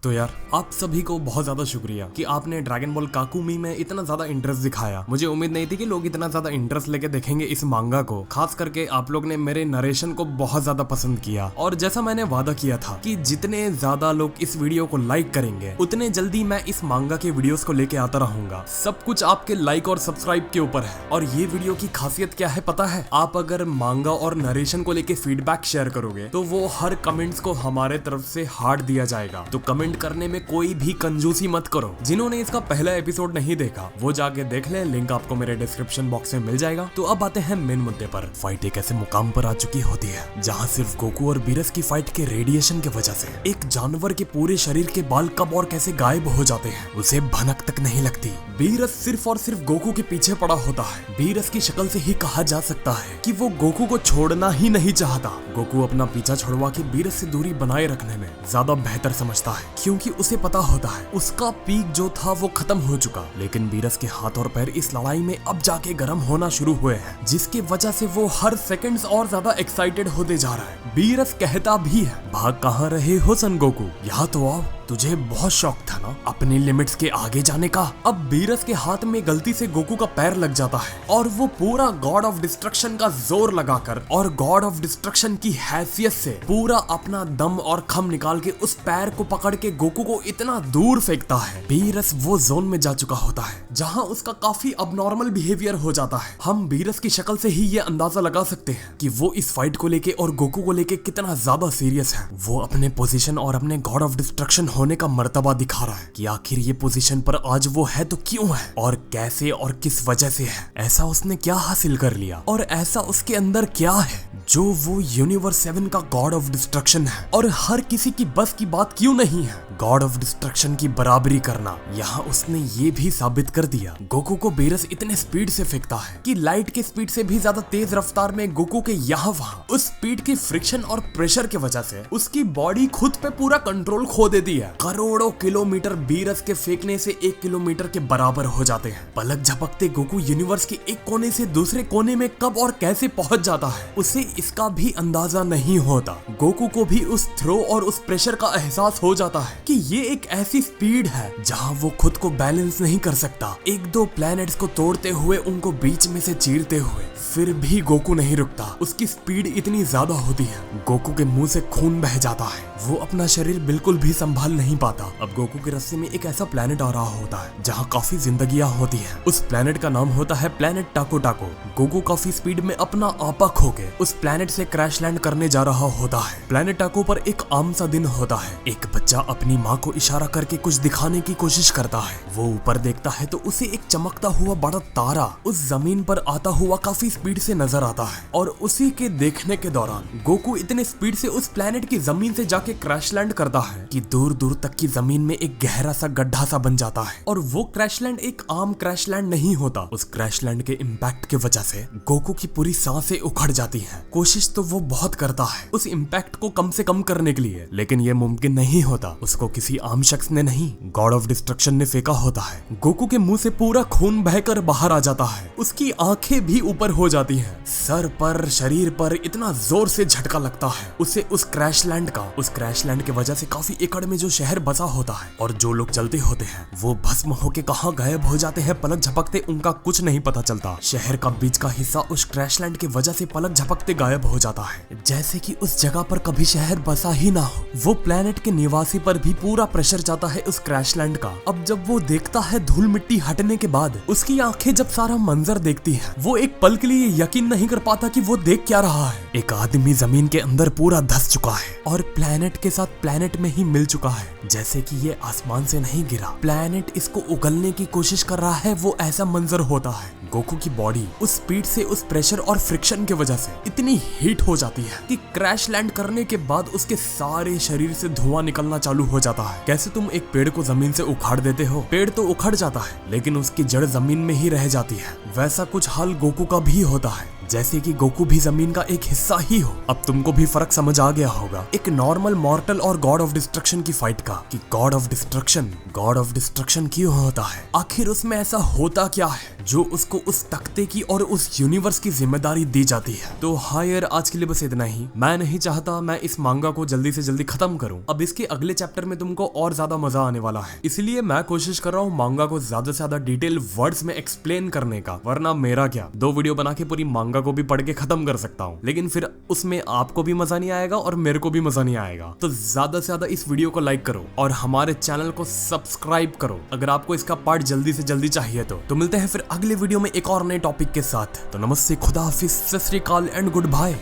तो यार आप सभी को बहुत ज्यादा शुक्रिया कि आपने ड्रैगन बॉल काकुमी में इतना ज्यादा इंटरेस्ट दिखाया। मुझे उम्मीद नहीं थी कि लोग इतना ज्यादा इंटरेस्ट लेके देखेंगे इस मांगा को। खास करके आप लोग ने मेरे नरेशन को बहुत ज्यादा पसंद किया और जैसा मैंने वादा किया था कि जितने ज्यादा लोग इस वीडियो को लाइक करेंगे उतने जल्दी मैं इस मांगा के वीडियोस को लेके आता रहूंगा। सब कुछ आपके लाइक और सब्सक्राइब के ऊपर है। और ये वीडियो की खासियत क्या है पता है? आप अगर मांगा और नरेशन को लेके फीडबैक शेयर करोगे तो वो हर कमेंट्स को हमारे तरफ से हार्ट दिया जाएगा। तो कमेंट करने में कोई भी कंजूसी मत करो। जिन्होंने इसका पहला एपिसोड नहीं देखा वो जाके देख ले, लिंक आपको मेरे डिस्क्रिप्शन बॉक्स में मिल जाएगा। तो अब आते हैं मेन मुद्दे पर। फाइट एक ऐसे मुकाम पर आ चुकी होती है जहाँ सिर्फ गोकू और बीरस की फाइट के रेडिएशन की वजह से एक जानवर के पूरे शरीर के बाल कब और कैसे गायब हो जाते हैं उसे भनक तक नहीं लगती। बीरस सिर्फ और सिर्फ गोकू के पीछे पड़ा होता है। बीरस की शक्ल से ही कहा जा सकता है कि वो गोकू को छोड़ना ही नहीं चाहता। गोकू अपना पीछा छुड़वा के बीरस से दूरी बनाए रखने में ज्यादा बेहतर समझता है, क्योंकि उसे पता होता है उसका पीक जो था वो खत्म हो चुका। लेकिन बीरस के हाथ और पैर इस लड़ाई में अब जाके गर्म होना शुरू हुए हैं, जिसके वजह से वो हर सेकंड्स और ज्यादा एक्साइटेड होते जा रहा है। बीरस कहता भी है, भाग कहाँ रहे हो सन गोकू, यहाँ तो आओ, तुझे बहुत शौक था ना अपनी लिमिट्स के आगे जाने का। अब बीरस के हाथ में गलती से गोकू का पैर लग जाता है और वो पूरा गॉड ऑफ डिस्ट्रक्शन का जोर लगाकर और गॉड ऑफ डिस्ट्रक्शन की हैसियत से पूरा अपना दम और खम निकाल के उस पैर को पकड़ के गोकू को इतना दूर फेंकता है। बीरस वो जोन में जा चुका होता है जहाँ उसका काफी अबनॉर्मल बिहेवियर हो जाता है। हम बीरस की शक्ल से ही ये अंदाजा लगा सकते हैं कि वो इस फाइट को लेके और गोकू को लेके कितना ज्यादा सीरियस है। वो अपने पोजीशन और अपने गॉड ऑफ डिस्ट्रक्शन होने का मर्तबा दिखा रहा है कि आखिर ये पोजीशन पर आज वो है तो क्यों है और कैसे और किस वजह से है। ऐसा उसने क्या हासिल कर लिया और ऐसा उसके अंदर क्या है जो वो यूनिवर्स 7 का गॉड ऑफ डिस्ट्रक्शन है और हर किसी की बस की बात क्यों नहीं है गॉड ऑफ डिस्ट्रक्शन की बराबरी करना। यहाँ उसने ये भी साबित कर दिया। गोकू को बीरस इतने स्पीड से फेंकता है कि लाइट के स्पीड से भी ज्यादा तेज रफ्तार में गोकू के यहाँ वहाँ उस स्पीड की फ्रिक्शन और प्रेशर की वजह से उसकी बॉडी खुद पे पूरा कंट्रोल खो देती है। करोड़ों किलोमीटर बीरस के फेंकने से 1 किलोमीटर के बराबर हो जाते हैं। पलक झपकते गोकू यूनिवर्स के एक कोने से दूसरे कोने में कब और कैसे पहुंच जाता है उसे इसका भी अंदाजा नहीं होता। गोकू को भी उस थ्रो और उस प्रेशर का एहसास हो जाता है कि ये एक ऐसी स्पीड है जहां वो खुद को बैलेंस नहीं कर सकता। 1-2 प्लैनेट्स को तोड़ते हुए उनको बीच में से चीरते हुए फिर भी गोकू नहीं रुकता। उसकी स्पीड इतनी ज्यादा होती है गोकू के मुंह से खून बह जाता है। वो अपना शरीर बिल्कुल भी संभाल नहीं पाता। अब गोकू के रास्ते में एक ऐसा प्लेनेट आ रहा होता है जहाँ काफी जिंदगियां होती हैं। उस प्लेनेट का नाम होता है प्लेनेट टाको टाको। गोकू काफी स्पीड में अपना आपा खो के उस प्लेनेट से क्रैश लैंड करने जा रहा होता है। प्लेनेट टाको पर एक आम सा दिन होता है। एक बच्चा अपनी माँ को इशारा करके कुछ दिखाने की कोशिश करता है। वो ऊपर देखता है तो उसे एक चमकता हुआ बड़ा तारा उस जमीन पर आता हुआ काफी स्पीड से नजर आता है और उसी के देखने के दौरान गोकू इतने स्पीड से उस प्लेनेट की जमीन से जाके क्रैश लैंड करता है कि दूर दूर तक की जमीन में एक गहरा सा गड्ढा सा बन जाता है। और वो क्रैश लैंड एक आम क्रैश लैंड नहीं होता। उस क्रैश लैंड के इम्पैक्ट की वजह से गोकू की पूरी सांसें उखड़ जाती हैं। कोशिश तो वो बहुत करता है उस इम्पैक्ट को कम से कम करने के लिए, लेकिन ये मुमकिन नहीं होता। उसको किसी आम शख्स ने नहीं, गॉड ऑफ डिस्ट्रक्शन ने फेंका होता है। गोकू के मुंह से पूरा खून बहकर बाहर आ जाता है। उसकी आंखें भी ऊपर हो जाती हैं। सर पर शरीर पर इतना जोर से झटका लगता है उसे उस क्रैश लैंड की वजह से काफी एकड़ में जो शहर बसा होता है और जो लोग चलते होते हैं वो भस्म होके कहाँ गायब हो जाते हैं पलक झपकते उनका कुछ नहीं पता चलता। शहर का बीच का हिस्सा उस क्रैश लैंड की वजह से पलक झपकते गायब हो जाता है, जैसे कि उस जगह पर कभी शहर बसा ही ना हो। वो प्लेनेट के निवासी पर भी पूरा प्रेशर जाता है उस क्रैश लैंड का। अब जब वो देखता है धूल मिट्टी हटने के बाद उसकी आंखें जब सारा मंजर देखती है वो एक पल के लिए यकीन नहीं कर पाता कि वो देख क्या रहा है। एक आदमी जमीन के अंदर पूरा धंस चुका है और प्लेनेट के साथ प्लेनेट में ही मिल चुका है, जैसे कि ये आसमान से नहीं गिरा। प्लेनेट इसको उगलने की कोशिश कर रहा है, वो ऐसा मंजर होता है। गोकू की बॉडी उस स्पीड से उस प्रेशर और फ्रिक्शन की वजह से इतनी हीट हो जाती है कि क्रैश लैंड करने के बाद उसके सारे शरीर से धुआं निकलना चालू हो जाता है। कैसे तुम एक पेड़ को जमीन से उखाड़ देते हो, पेड़ तो उखड़ जाता है लेकिन उसकी जड़ जमीन में ही रह जाती है, वैसा कुछ हाल गोकू का भी होता है। जैसे कि गोकू भी जमीन का एक हिस्सा ही हो। अब तुमको भी फर्क समझ आ गया होगा एक नॉर्मल मॉर्टल और गॉड ऑफ डिस्ट्रक्शन की फाइट का, कि गॉड ऑफ डिस्ट्रक्शन क्यों होता है, आखिर उसमें ऐसा होता क्या है जो उसको उस तख्ते की और उस यूनिवर्स की जिम्मेदारी दी जाती है। तो हाँ यार, आज के लिए बस इतना ही। मैं नहीं चाहता मैं इस मांगा को जल्दी से जल्दी खत्म करूं। अब इसके अगले चैप्टर में तुमको और ज्यादा मजा आने वाला है, इसलिए मैं कोशिश कर रहा हूँ मांगा को ज्यादा से ज्यादा डिटेल वर्ड्स में एक्सप्लेन करने का। वरना मेरा क्या, 2 वीडियो बना के पूरी मांगा को भी पढ़ के खत्म कर सकता हूँ, लेकिन फिर उसमें आपको भी मजा नहीं आएगा और मेरे को भी मजा नहीं आएगा। तो ज्यादा से ज्यादा इस वीडियो को लाइक करो और हमारे चैनल को सब्सक्राइब करो अगर आपको इसका पार्ट जल्दी से जल्दी चाहिए। तो मिलते हैं फिर अगले वीडियो में एक और नए टॉपिक के साथ। तो नमस्ते, खुदा हाफिज, सत श्री अकाल एंड गुड बाय।